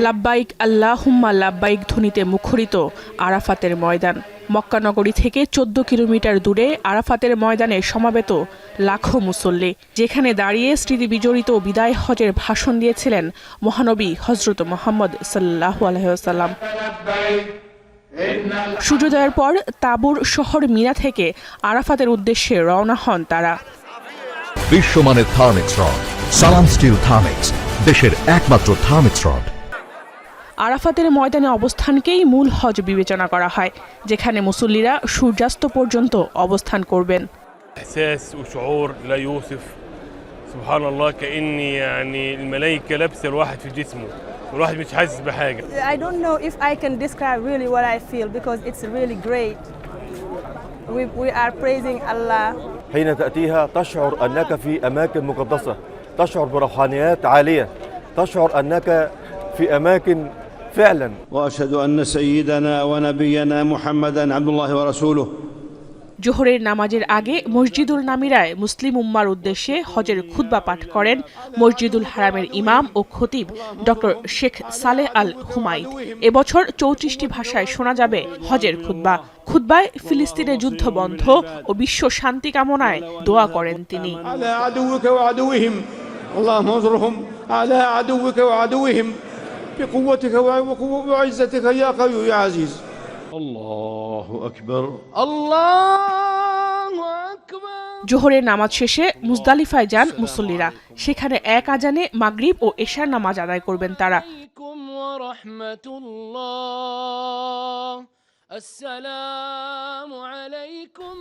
লাব্বাইক আল্লাহুম্মা লাব্বাইক ধ্বনিতে মুখরিত আরাফাতের ময়দান। মক্কা নগরী থেকে 14 কিলোমিটার দূরে আরাফাতের ময়দানে সমাবেত লাখো মুসল্লি, যেখানে দাঁড়িয়ে স্মৃতি বিজড়িত বিদায় হজের ভাষণ দিয়েছিলেন মহানবী হযরত মুহাম্মদ সাল্লাল্লাহু আলাইহি ওয়াসাল্লাম। সূর্যোদয়ের পর তাবুর শহর মিনা থেকে আরাফাতের উদ্দেশ্যে রওনা হন তারা। বিশ্বমানের থার্মিক্স রড, সালাম স্টিল থার্মিক্স, দেশের একমাত্র থার্মিক্স রড। আরাফাতের ময়দানে অবস্থানকেই মূল হজ বিবেচনা করা হয়, যেখানে মুসল্লিরা সূর্যাস্ত পর্যন্ত অবস্থান করবেন। إحساس وشعور لا يوصف، سبحان الله، كأني يعني الملائكة لابسة الواحد في جسمه والواحد مش حاسس بحاجة. I don't know if I can describe really what I feel because it's really great. We are praising Allah. حين تأتيها تشعر أنك في أماكن مقدسة، تشعر بروحانيات عالية، تشعر أنك في أماكن فعلا. وأشهد أن سيدنا ونبينا محمدا عبد الله ورسوله. জোহরের নামাজের আগে মসজিদুল নামিরায় মুসলিম উম্মার উদ্দেশ্যে হজের খুতবা পাঠ করেন মসজিদুল হারামের ইমাম ও খতিব ডক্টর শেখ সালেহ আল হুমাইদ। এবছর 34টি ভাষায় শোনা যাবে হজের খুতবা। খুতবায় ফিলিস্তিনের যুদ্ধ বন্ধ ও বিশ্ব শান্তি কামনায় দোয়া করেন তিনি। على عدوك وعدوهم اللهم انصرهم على عدوك وعدوهم بقوتك وعزتك يا قوي يا عزيز. الله أكبر الله أكبر. জোহরের নামাজ শেষে মুজদালিফায় যান মুসল্লিরা। সেখানে এক আজানে মাগরিব ও এশার নামাজ আদায় করবেন তারা।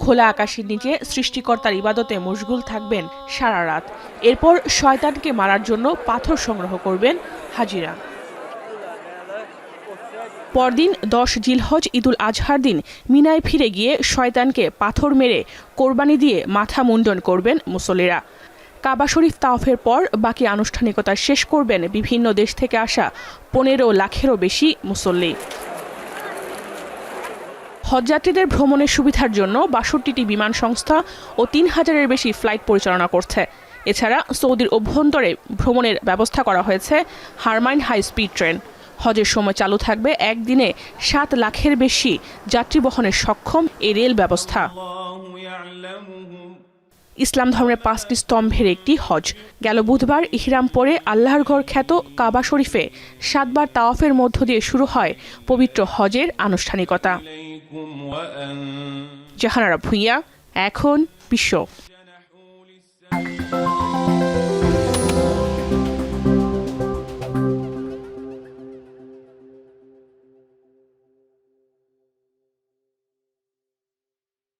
খোলা আকাশের নিচে সৃষ্টিকর্তার ইবাদতে মশগুল থাকবেন সারা রাত। এরপর শয়তানকে মারার জন্য পাথর সংগ্রহ করবেন হাজিরা। পরদিন 10 জিলহজ ঈদুল আজহার দিন মিনায় ফিরে গিয়ে শয়তানকে পাথর মেরে কোরবানি দিয়ে মাথা মুন্ডন করবেন মুসল্লিরা। কাবা শরীফ তাওয়াফের পর বাকি আনুষ্ঠানিকতা শেষ করবেন বিভিন্ন দেশ থেকে আসা 15 লাখেরও বেশি মুসল্লি। হজযাত্রীদের ভ্রমণের সুবিধার জন্য 62টি বিমান সংস্থা ও 3000-এর বেশি ফ্লাইট পরিচালনা করছে। এছাড়া সৌদির অভ্যন্তরে ভ্রমণের ব্যবস্থা করা হয়েছে হারমাইন হাই স্পিড ট্রেন। হজের সময় চালু থাকবে একদিনে 7 লাখের বেশি যাত্রী বহনের সক্ষম এই রেল ব্যবস্থা। ইসলাম ধর্মের 5টি স্তম্ভের একটি হজ। গেল বুধবার ইহরাম পরে আল্লাহর ঘর খ্যাত কাবা শরীফে 7 বার তাওয়াফের মধ্য দিয়ে শুরু হয় পবিত্র হজের আনুষ্ঠানিকতা। জাহানারা ভুঁইয়া, এখন বিশ্ব।